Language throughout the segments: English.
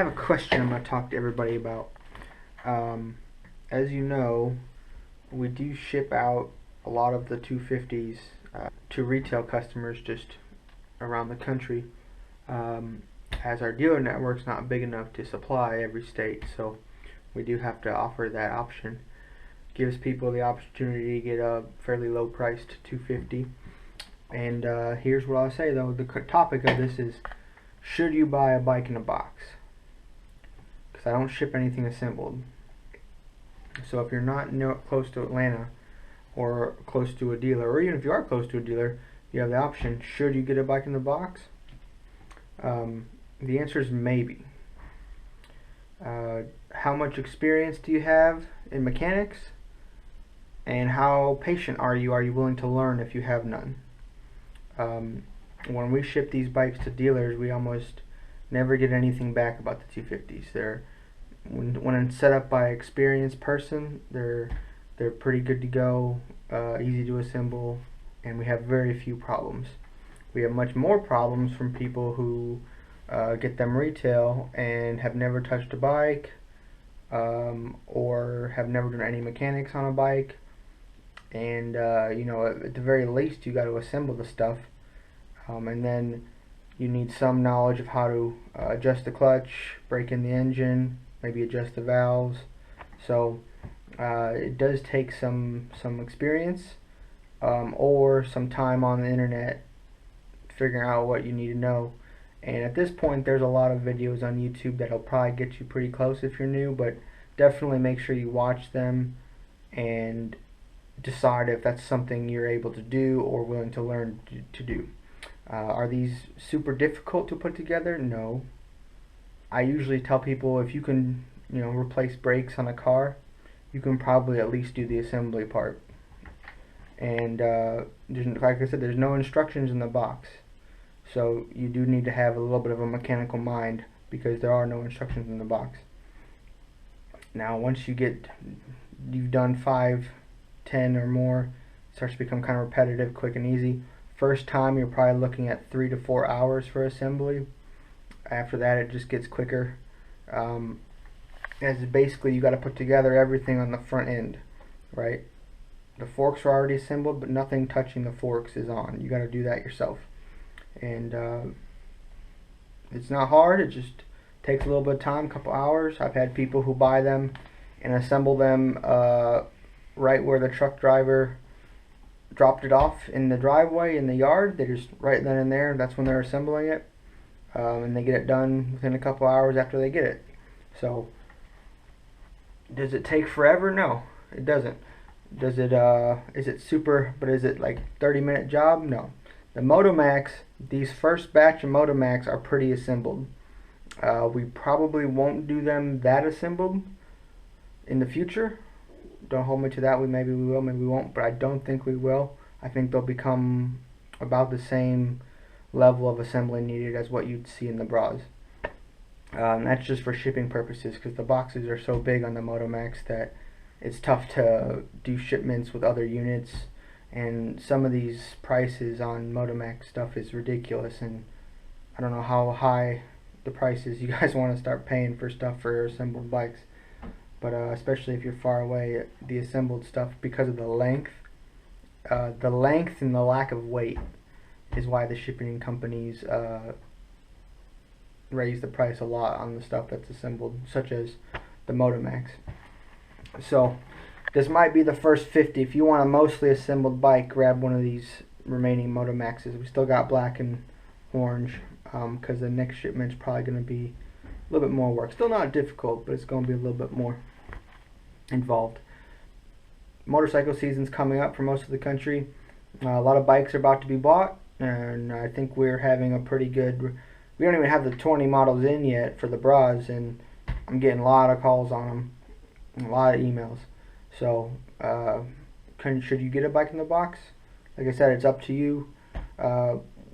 have a question I'm going to talk to everybody about. As you know, we do ship out a lot of the 250s to retail customers just around the country, as our dealer network's not big enough to supply every state, so we do have to offer that option. Gives people the opportunity to get a fairly low priced 250. And here's what I'll say though, the topic of this is, should you buy a bike in a box? Because I don't ship anything assembled. So if you're not close to Atlanta or close to a dealer, or even if you are close to a dealer, you have the option, should you get a bike in the box? The answer is maybe. How much experience do you have in mechanics? And how patient are you? Are you willing to learn if you have none? When we ship these bikes to dealers, we almost never get anything back about the 250s. When it's set up by an experienced person, they're pretty good to go, easy to assemble, and we have very few problems. We have much more problems from people who get them retail and have never touched a bike, or have never done any mechanics on a bike. And at the very least, you got to assemble the stuff, and then you need some knowledge of how to adjust the clutch, break in the engine, maybe adjust the valves. So it does take some experience, or some time on the internet figuring out what you need to know. And at this point, there's a lot of videos on YouTube that'll probably get you pretty close if you're new, but definitely make sure you watch them and decide if that's something you're able to do or willing to learn to do. Are these super difficult to put together? No. I usually tell people, if you can replace brakes on a car, you can probably at least do the assembly part. And like I said, there's no instructions in the box, so you do need to have a little bit of a mechanical mind, because there are no instructions in the box. Now once you've done 5, 10 or more, it starts to become kind of repetitive, quick and easy. First time you're probably looking at 3 to 4 hours for assembly. After that it just gets quicker, as basically you got to put together everything on the front end, right? The forks are already assembled, but nothing touching the forks is on. You got to do that yourself, and it's not hard. It just takes a little bit of time, a couple hours. I've had people who buy them and assemble them right where the truck driver dropped it off in the driveway in the yard. They just right then and there, that's when they're assembling it, and they get it done within a couple hours after they get it. So does it take forever? No, it doesn't. Is it super, but is it like 30-minute job? No. The Motomax, these first batch of Motomax are pretty assembled. We probably won't do them that assembled in the future. Don't hold me to that. Maybe we will, maybe we won't, but I don't think we will. I think they'll become about the same level of assembly needed as what you'd see in the bras. That's just for shipping purposes, because the boxes are so big on the Motomax that it's tough to do shipments with other units, and some of these prices on Motomax stuff is ridiculous, and I don't know how high the prices you guys want to start paying for stuff for assembled bikes. But especially if you're far away, the assembled stuff, because of the length and the lack of weight, is why the shipping companies raise the price a lot on the stuff that's assembled, such as the Motomax. So this might be the first 50. If you want a mostly assembled bike, grab one of these remaining Motomaxes. We still got black and orange, because the next shipment's probably going to be a little bit more work. Still not difficult, but it's going to be a little bit more involved. Motorcycle season's coming up for most of the country. A lot of bikes are about to be bought, and I think we're having a pretty good. We don't even have the 20 models in yet for the bras, and I'm getting a lot of calls on them, and a lot of emails. So should you get a bike in the box? Like I said, it's up to you.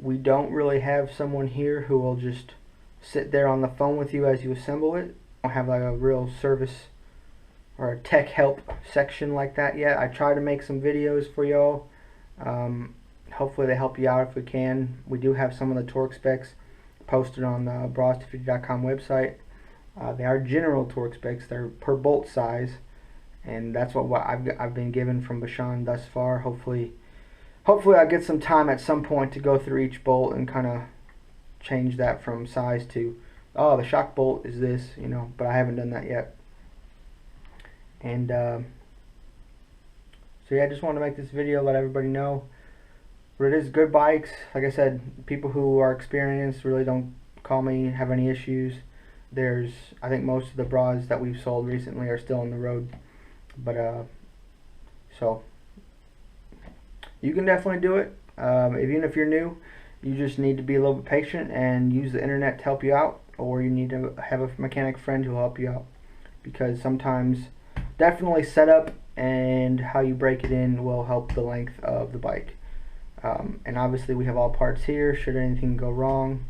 We don't really have someone here who will just sit there on the phone with you as you assemble it. We don't have like a real service or a tech help section like that yet. I try to make some videos for y'all. Hopefully they help you out if we can. We do have some of the torque specs posted on the bras250.com website. They are general torque specs. They're per bolt size, and that's what I've been given from Bashan thus far. Hopefully I get some time at some point to go through each bolt and kind of change that from size to, oh, the shock bolt is this, you know, but I haven't done that yet. And so yeah, I just wanted to make this video, let everybody know. But it is good bikes. Like I said, people who are experienced really don't call me, have any issues. I think most of the bras that we've sold recently are still on the road. But so you can definitely do it. Even if you're new, you just need to be a little bit patient and use the internet to help you out, or you need to have a mechanic friend who will help you out, because sometimes definitely setup and how you break it in will help the length of the bike. And obviously we have all parts here should anything go wrong.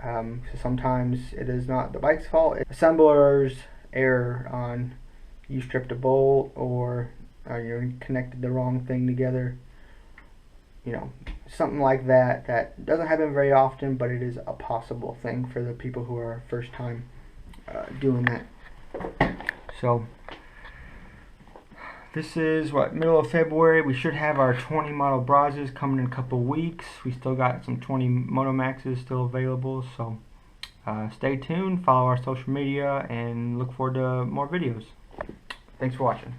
So sometimes it is not the bike's fault, it's assembler's error on you stripped a bolt, or you connected the wrong thing together. You know, something like that. That doesn't happen very often, but it is a possible thing for the people who are first time doing that. So this is what, middle of February. We should have our 20 model Brazos coming in a couple weeks. We still got some 20 Motomaxes still available, so stay tuned, follow our social media, and look forward to more videos. Thanks for watching.